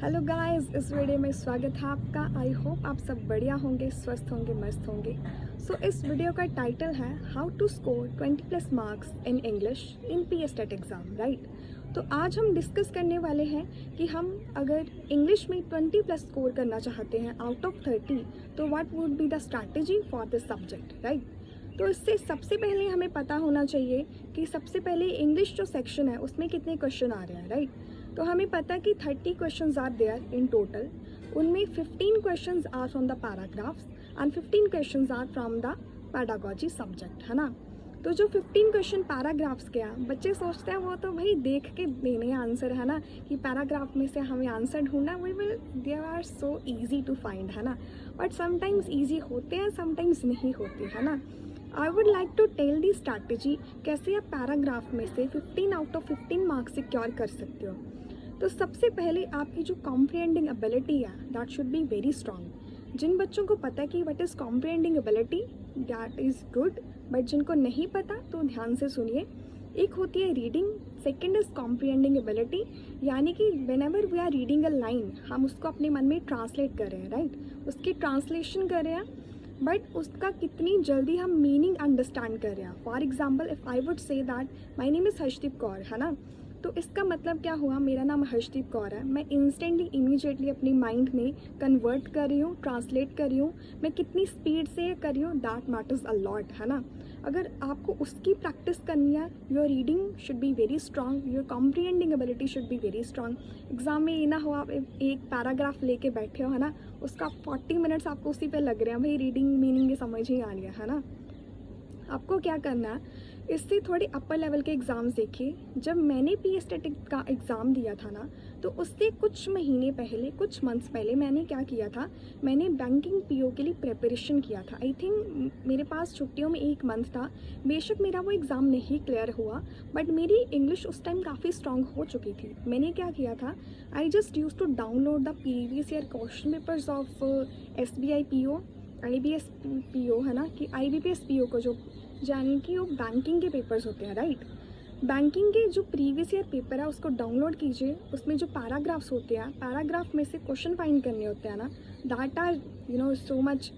Hello guys, इस video में स्वागत है आपका। आई होप आप सब बढ़िया होंगे, स्वस्थ होंगे, मस्त होंगे। सो इस वीडियो का टाइटल है how to score 20+ marks in English in PSTET exam, right. तो आज हम डिस्कस करने वाले हैं कि हम अगर इंग्लिश में 20+ स्कोर करना चाहते हैं आउट ऑफ 30, तो what would be the strategy for this subject, right. तो इससे सबसे पहले हमें पता होना चाहिए कि सबसे पहले इंग्लिश जो सेक्शन है उसमें कितने क्वेश्चन आ रहे हैं, राइट। तो हमें पता है कि 30 questions are there in total. उनमें 15 questions are from the paragraphs and 15 questions are from the pedagogy subject, है ना। तो जो 15 क्वेश्चन पैराग्राफ्स के हैं, बच्चे सोचते हैं वो तो भाई देख के देने हैं आंसर, है ना, कि पैराग्राफ में से हमें आंसर ढूंढना, we will they are so easy to find, है ना। बट समटाइम्स ईजी होते हैं, समटाइम्स नहीं होते, है ना। I would like to tell the strategy कैसे आप पैराग्राफ में से 15 आउट ऑफ 15 मार्क्स सिक्योर कर सकते हो। तो सबसे पहले आपकी जो कॉम्प्रिहेंडिंग एबिलिटी है that should be very strong. जिन बच्चों को पता है कि what is comprehending ability, that is good. But जिनको नहीं पता तो ध्यान से सुनिए। एक होती है reading, second is comprehending ability, यानी कि whenever we are reading a line, हम उसको अपने मन में ट्रांसलेट कर रहे हैं, राइट, उसकी ट्रांसलेशन कर रहे हैं, बट उसका कितनी जल्दी हम मीनिंग अंडरस्टैंड कर रहे हैं। For example if I would say that my name is Harshdeep Kaur, है ना, तो इसका मतलब क्या हुआ, मेरा नाम हर्षदीप कौर है, मैं इंस्टेंटली इमीडिएटली अपनी माइंड में कन्वर्ट कर रही हूँ, ट्रांसलेट कर रही हूँ। मैं कितनी स्पीड से कर रही हूँ, दैट मैटर्स अ लॉट, है ना। अगर आपको उसकी प्रैक्टिस करनी है, your reading should be very strong, your comprehending ability should be very strong. Exam में ये ना हो आप एक पैराग्राफ लेके बैठे हो, है ना, उसका 40 मिनट्स आपको उसी पे लग रहे हैं, भाई रीडिंग मीनिंग ये समझ ही आ रही है ना। आपको क्या करना है, इससे थोड़े अपर लेवल के एग्ज़ाम्स देखिए। जब मैंने पीएसटेट का एग्ज़ाम दिया था ना, तो उससे कुछ महीने पहले, कुछ मंथ्स पहले मैंने क्या किया था, मैंने बैंकिंग पीओ के लिए प्रिपरेशन किया था। आई थिंक मेरे पास छुट्टियों में 1 मंथ था। बेशक मेरा वो एग्ज़ाम नहीं क्लियर हुआ, बट मेरी इंग्लिश उस टाइम काफ़ी स्ट्रांग हो चुकी थी। मैंने क्या किया था, I just use to download the previous year question papers of SBI PO, IBS PO, है ना, कि IBPS PO को जो यानी कि वो बैंकिंग के पेपर्स होते हैं, राइट। बैंकिंग के जो प्रीवियस ईयर पेपर है उसको डाउनलोड कीजिए। उसमें जो पैराग्राफ्स होते हैं, पैराग्राफ में से क्वेश्चन फाइंड करने होते हैं ना, दैट आर सो मच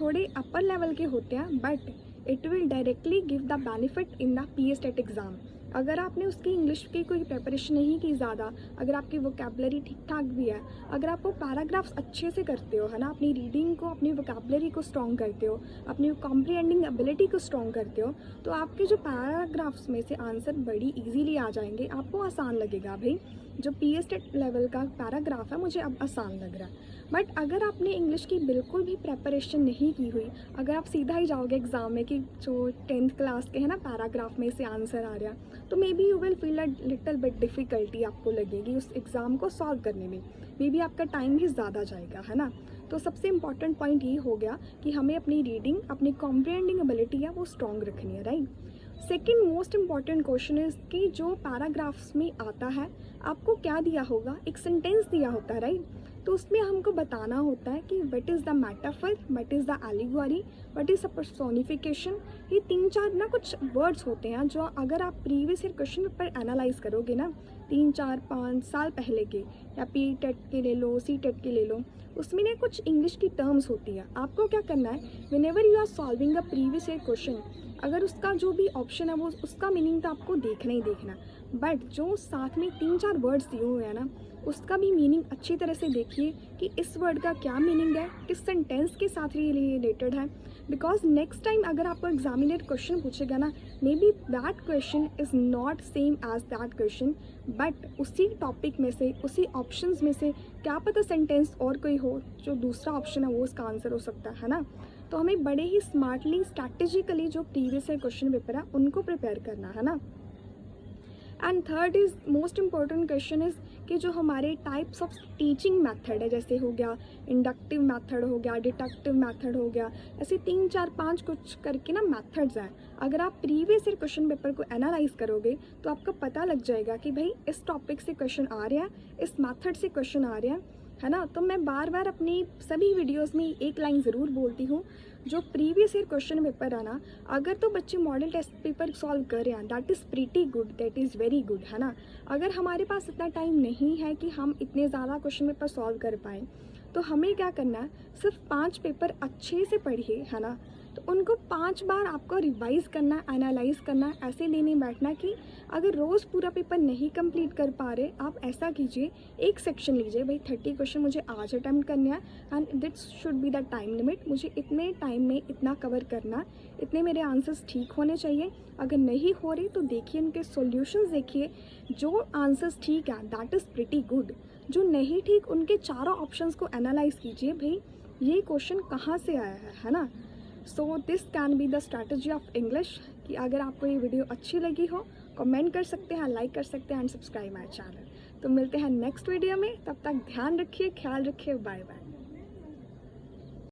थोड़े अपर लेवल के होते हैं, but it will directly give the benefit in the PSTET exam. अगर आपने उसकी इंग्लिश की कोई प्रिपरेशन नहीं की ज़्यादा, अगर आपकी वोकैबुलरी ठीक ठाक भी है, अगर आप वो पैराग्राफ्स अच्छे से करते हो, है ना, अपनी रीडिंग को, अपनी वोकैबुलरी को स्ट्रॉन्ग करते हो, अपनी कॉम्प्रिहेंडिंग एबिलिटी को स्ट्रॉन्ग करते हो, तो आपके जो पैराग्राफ्स में से आंसर बड़ी इजीली आ जाएंगे। आपको आसान लगेगा, भाई जो पीएसटेट लेवल का पैराग्राफ है मुझे अब आसान लग रहा है। बट अगर आपने इंग्लिश की बिल्कुल भी प्रेपरेशन नहीं की हुई, अगर आप सीधा ही जाओगे एग्ज़ाम में कि जो 10th क्लास के हैं ना पैराग्राफ में से आंसर आ रहा, तो may be you will feel a little bit difficulty आपको लगेगी उस एग्ज़ाम को सॉल्व करने में। मे बी आपका टाइम भी ज़्यादा जाएगा, है ना। तो सबसे इम्पॉर्टेंट पॉइंट ये हो गया कि हमें अपनी रीडिंग, अपनी कॉम्प्रिहेंडिंग एबिलिटी है वो स्ट्रॉन्ग रखनी है, right. Second most important question is कि जो पैराग्राफ्स में आता है, आपको क्या दिया होगा, एक सेंटेंस दिया होता है, राइट। तो उसमें हमको बताना होता है कि what is the metaphor, what is the allegory, what is the personification. ये 3-4 ना कुछ वर्ड्स होते हैं जो अगर आप previous year question paper analyse करोगे ना, 3-4-5 साल पहले के, या पी टेट के ले लो, सी टेट के ले लो, उसमें ना कुछ इंग्लिश की टर्म्स होती है। आपको क्या करना है, whenever you are solving a previous year question, अगर उसका जो भी ऑप्शन है वो उसका मीनिंग तो आपको देखना ही देखना, बट जो साथ में 3-4 वर्ड्स दिए हुए हैं ना, उसका भी मीनिंग अच्छी तरह से देखिए कि इस वर्ड का क्या मीनिंग है, किस सेंटेंस के साथ रिलेटेड है। बिकॉज नेक्स्ट टाइम अगर आपको एग्जामिनेट क्वेश्चन पूछेगा ना, may be that question is not same as that question, but उसी टॉपिक में से, उसी ऑप्शंस में से क्या पता सेंटेंस और कोई हो जो दूसरा ऑप्शन है वो उसका आंसर हो सकता है ना। तो हमें बड़े ही स्मार्टली, स्ट्रैटेजिकली जो प्रीवियस ईयर क्वेश्चन पेपर है उनको प्रिपेयर करना है ना। And third is most important question is कि जो हमारे टाइप्स ऑफ टीचिंग मेथड है, जैसे हो गया इंडक्टिव मेथड, हो गया डिडक्टिव मेथड, हो गया, ऐसे 3-4-5 कुछ करके ना मेथड्स हैं। अगर आप प्रीवियस ईयर क्वेश्चन पेपर को एनालाइज करोगे तो आपको पता लग जाएगा कि भाई इस टॉपिक से क्वेश्चन आ रहे हैं, इस मेथड से क्वेश्चन आ रहे हैं, है ना। तो मैं बार बार अपनी सभी वीडियोस में एक लाइन ज़रूर बोलती हूँ, जो प्रीवियस ईयर क्वेश्चन पेपर है ना, अगर तो बच्चे मॉडल टेस्ट पेपर सॉल्व कर रहे हैं, that is pretty good, that is very good, है ना। अगर हमारे पास इतना टाइम नहीं है कि हम इतने ज़्यादा क्वेश्चन पेपर सॉल्व कर पाएँ, तो हमें क्या करना है, सिर्फ 5 पेपर अच्छे से पढ़िए, है ना। तो उनको 5 बार आपको रिवाइज़ करना है, एनालाइज करना है। ऐसे नहीं बैठना कि अगर रोज़ पूरा पेपर नहीं कंप्लीट कर पा रहे, आप ऐसा कीजिए, एक सेक्शन लीजिए, भाई 30 क्वेश्चन मुझे आज अटैम्प्ट करने हैं and this should be the time limit, मुझे इतने टाइम में इतना कवर करना, इतने मेरे आंसर्स ठीक होने चाहिए। अगर नहीं हो रही तो देखिए उनके सॉल्यूशंस देखिए, जो आंसर्स ठीक है दैट इज़ प्रिटी गुड, जो नहीं ठीक उनके चारों ऑप्शंस को एनालाइज कीजिए, भाई ये क्वेश्चन कहाँ से आया है ना। So this can be the strategy of English. कि अगर आपको ये वीडियो अच्छी लगी हो, कमेंट कर सकते हैं, लाइक कर सकते हैं एंड सब्सक्राइब माय चैनल। तो मिलते हैं नेक्स्ट वीडियो में, तब तक ध्यान रखिए, ख्याल रखिए, बाय बाय।